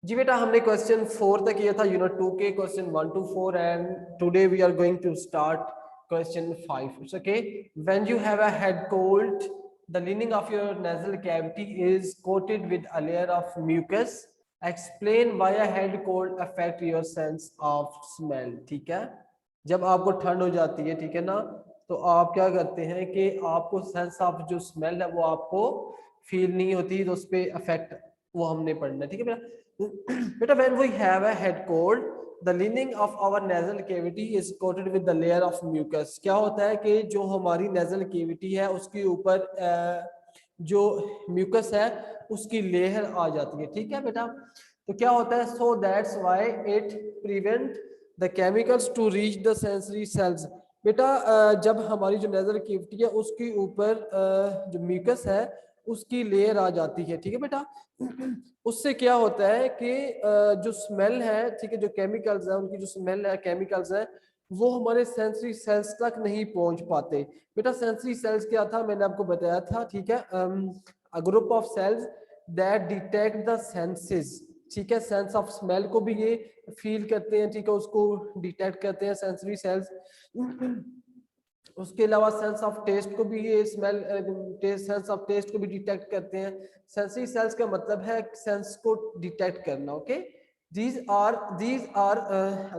जी बेटा, हमने क्वेश्चन 4 तक किया था यूनिट 2 के question 1 to 4 and today we are going to start question 5. It's okay. When you have a head cold, the lining of your nasal cavity is coated with a layer of mucus. Explain why a head cold affect your sense of smell. ठीक है, जब आपको ठंड हो जाती है, ठीक है ना, तो आप क्या करते हैं कि आपको सेंस ऑफ जो स्मेल है वो आपको फील नहीं होती, तो उस पर अफेक्ट वो हमने पढ़ना है. ठीक है बेटा. बेटा, when we have a head cold, the lining of our nasal cavity is coated with the layer of mucus. क्या होता है कि जो हमारी nasal cavity है उसके ऊपर जो म्यूकस है उसकी लेयर आ जाती है. ठीक है बेटा, तो क्या होता है, so that's why it prevent the chemicals to reach the sensory cells. बेटा जब हमारी जो नेजल कैविटी है उसके ऊपर जो म्यूकस है उसकी लेयर आ जाती है. ठीक है बेटा, उससे क्या होता है कि जो स्मेल है, ठीक है, जो केमिकल्स है उनकी जो स्मेल है, केमिकल्स है, वो हमारे सेंसरी सेल्स तक नहीं पहुंच पाते. बेटा सेंसरी सेल्स क्या था, मैंने आपको बताया था. ठीक है, a group of cells that detect the senses. ठीक है, सेंस ऑफ स्मेल को भी ये फील करते हैं, ठीक है, उसको डिटेक्ट करते हैं सेंसरी सेल्स. उसके अलावा सेंस ऑफ टेस्ट को भी ये smell taste sense of taste को भी डिटेक्ट करते हैं. सेंसरी सेल्स का मतलब है सेंस को डिटेक्ट करना. Okay, these are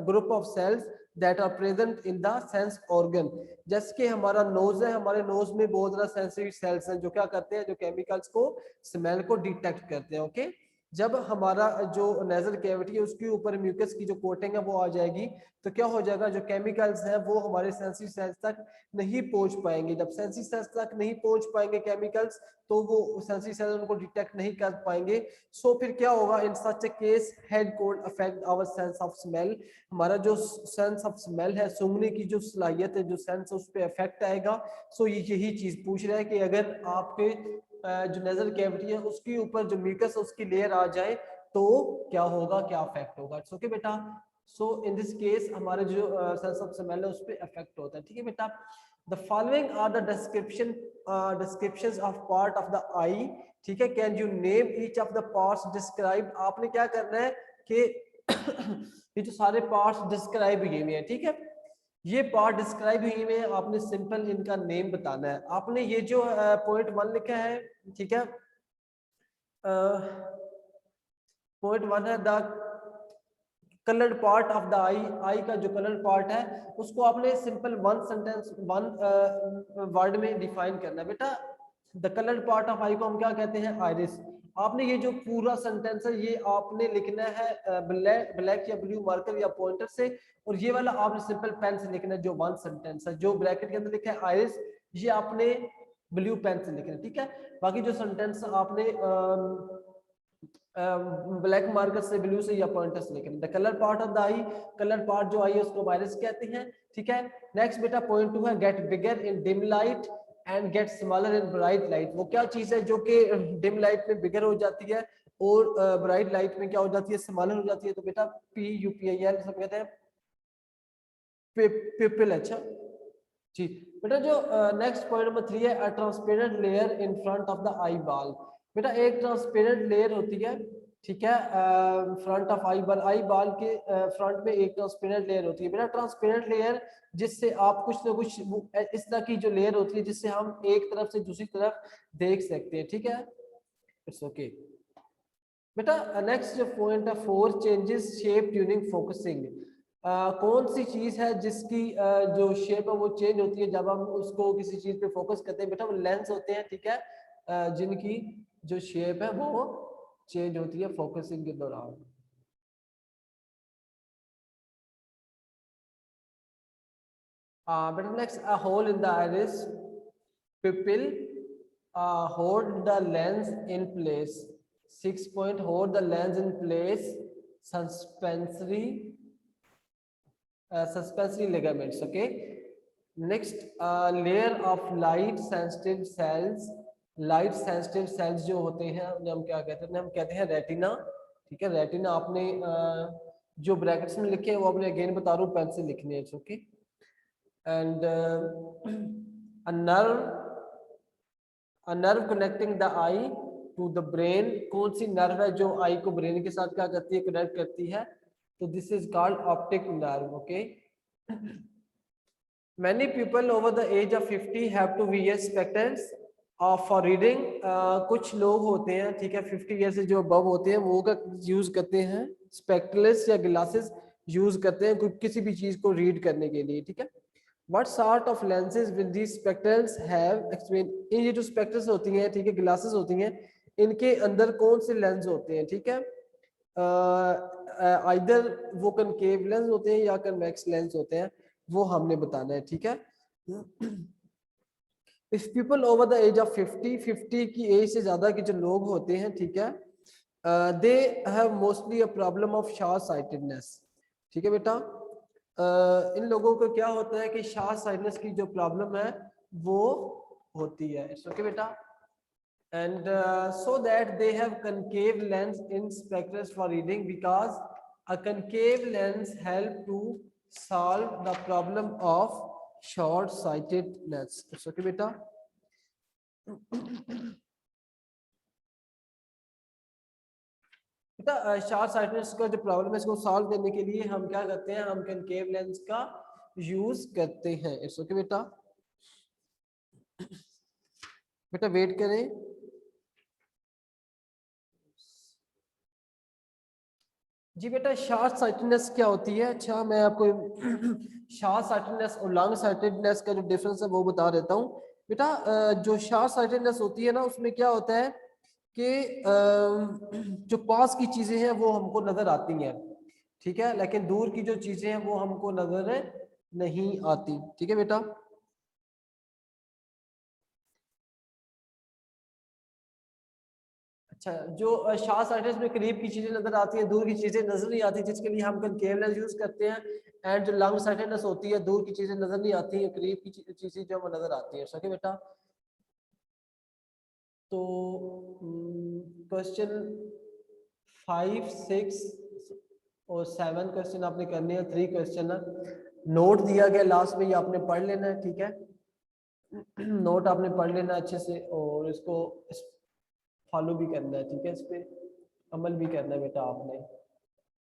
group of cells that are present in the sense organ. जैसे कि हमारा नोज है, हमारे नोज में बहुत ज्यादा सेंसरी सेल्स हैं जो क्या करते हैं, जो केमिकल्स को स्मेल को डिटेक्ट करते हैं. ओके, जब हमारा जो नेजल कैविटी है उसके ऊपर म्यूकस की जो कोटिंग है वो आ जाएगी, तो क्या हो जाएगा, जो केमिकल्स हैं वो हमारे सेंसरी सेल्स तक नहीं पहुंच पाएंगे. जब सेंसरी सेल्स तक नहीं पहुंच पाएंगे केमिकल्स, तो वो सेंसरी सेल्स उनको डिटेक्ट नहीं कर पाएंगे. सो फिर क्या होगा, in such a case head cold affect our sense of smell. हमारा जो सेंस ऑफ स्मेल है, सूंघने की जो सलाहियत है, जो सेंस उस पर अफेक्ट आएगा. सो यही चीज पूछ रहा है कि अगर आपके जो नेजल कैविटी है उसके ऊपर जो म्यूकस है उसकी लेयर आ जाए तो क्या होगा, क्या अफेक्ट होगा. इट्स ओके बेटा. सो इन दिस केस हमारे जो सेंस ऑफ स्मेल है उस पर अफेक्ट होता है. ठीक है बेटा, the following are the descriptions of part of the eye. ठीक है, can you name each of the parts describe. आपने क्या करना है कि ये जो सारे पार्ट्स डिस्क्राइब हुए हैं, ठीक है, ये पार्ट डिस्क्राइब हुई में आपने सिंपल इनका नेम बताना है. आपने ये जो पॉइंट 1 लिखा है, ठीक है, पॉइंट 1 है the coloured part of the eye. Eye का जो कलर्ड पार्ट है उसको आपने simple one sentence one word में डिफाइन करना है. बेटा the coloured part of eye को हम क्या कहते हैं, आइरिस. आपने ये जो पूरा सेंटेंस है ये आपने लिखना है ब्लैक या ब्लू मार्कर या पॉइंटर से, और ये वाला आपने सिंपल पेन से लिखना है. जो वन सेंटेंस है जो ब्रैकेट के अंदर लिखा है आइरिस, ये आपने ब्लू पेन से लिखना है. ठीक है, बाकी जो सेंटेंस आपने ब्लैक मार्कर से, ब्लू से या पॉइंटर से लिखना. The colour part of the I, colour part जो आई है उसको वायरस कहते हैं. ठीक है, नेक्स्ट बेटा पॉइंट 2 है get bigger in dim light and get smaller in bright light. वो क्या चीज है जो कि डिम लाइट में बिगर हो जाती है और ब्राइट लाइट में क्या हो जाती है, स्मॉलर हो जाती है. तो बेटा PUPIL सब कहते हैं पिपिल. अच्छा जी बेटा, जो नेक्स्ट पॉइंट नंबर 3 है, a transparent layer in front of the eye ball. बेटा एक ट्रांसपेरेंट लेयर होती है, ठीक है, front of eye ball. Eye ball के फ्रंट में एक ट्रांसपेरेंट लेयर होती है. बेटा ट्रांसपेरेंट लेयर जिससे आप कुछ ना कुछ इस तरह की जो लेयर होती है जिससे हम एक तरफ से दूसरी तरफ देख सकते हैं. ठीक है, इट्स ओके. बेटा नेक्स्ट जो पॉइंट है 4 चेंजेस शेप ड्यूरिंग फोकसिंग. कौन सी चीज है जिसकी जो शेप है वो चेंज होती है जब हम उसको किसी चीज पे फोकस करते हैं. बेटा वो लेंस होते हैं, ठीक है, जिनकी जो शेप है वो चेंज होती है फोकसिंग के दौरान. बेटा next, a hole in the iris pupil hold the lens in place. 6 point, hold the lens in place. Suspensory suspensory ligaments. Okay, next, layer of light sensitive cells. Light sensitive sales जो होते हैं उन्हें हम क्या कहते हैं, हम कहते हैं रेटिना. ठीक है, रेटिना आपने जो ब्रैकेट्स में लिखे हैं वो आपने अगेन बता रहा हूँ पेन से लिखने हैं. Okay, and a nerve connecting the eye to the brain, कौन सी नर्व है जो आई को ब्रेन के साथ क्या करती है, कनेक्ट करती है, तो this is called optic nerve. Okay, many people over the age of 50 have to wear spectacles for reading। कुछ लोग होते हैं, ठीक है, 50 ईयर से जो अबव होते हैं वो का यूज करते हैं स्पेक्टकल्स या ग्लासेस यूज करते हैं किसी भी चीज को रीड करने के लिए, ठीक है। What sort of lenses will these spectacles have? Explain। ये जो spectacles होती हैं, ठीक है, ग्लासेस होती हैं, इनके अंदर कौन से लेंस होते हैं, ठीक है। आइदर वो कनकेव लेंस होते हैं या कन्वेक्स लेंस होते हैं, वो हमने बताना है, ठीक है। If people over the age of 50 की एज से ज्यादा के जो लोग होते हैं, ठीक है, they have mostly a problem of short sightedness, ठीक है बेटा। इन लोगों को क्या होता है कि शॉर्ट साइटनेस की जो प्रॉब्लम है वो होती है, इट्स ओके बेटा। And so that they have concave lens in spectacles for reading because a concave lens help to solve the problem of short sightedness, it's okay बेटा। बेटा शॉर्ट साइटनेस का जो प्रॉब्लम है इसको सॉल्व करने के लिए हम क्या करते हैं, हम कनकेव लेंस का यूज करते हैं, इट्स ओके बेटा। बेटा वेट करें। जी बेटा शॉर्ट साइटेडनेस क्या होती है, अच्छा मैं आपको शॉर्ट साइटेडनेस और लॉन्ग साइटेडनेस का जो डिफरेंस है वो बता देता हूँ बेटा। जो शॉर्ट साइटेडनेस होती है ना उसमें क्या होता है कि जो पास की चीजें हैं वो हमको नजर आती हैं, ठीक है, लेकिन दूर की जो चीजें हैं वो हमको नजर नहीं आती, ठीक है बेटा। अच्छा, जो शॉर्ट साइटेडनेस में करीब की चीजें नजर आती हैं, दूर की चीजें नजर नहीं आती, जिसके लिए हम कनकेव लेंस यूज करते हैं। एंड जो लॉन्ग साइटेडनेस होती है, दूर की चीजें नजर नहीं आती हैं, करीब की चीजें जो वो नजर आती है, सके बेटा। तो क्वेश्चन 5, 6 और 7 क्वेश्चन आपने करने हैं, 3 क्वेश्चन है, नोट दिया गया लास्ट में, ये आपने पढ़ लेना है, ठीक है। नोट आपने पढ़ लेना अच्छे से और इसको फॉलो भी करना है, ठीक है, इस पे अमल भी करना है बेटा आपने।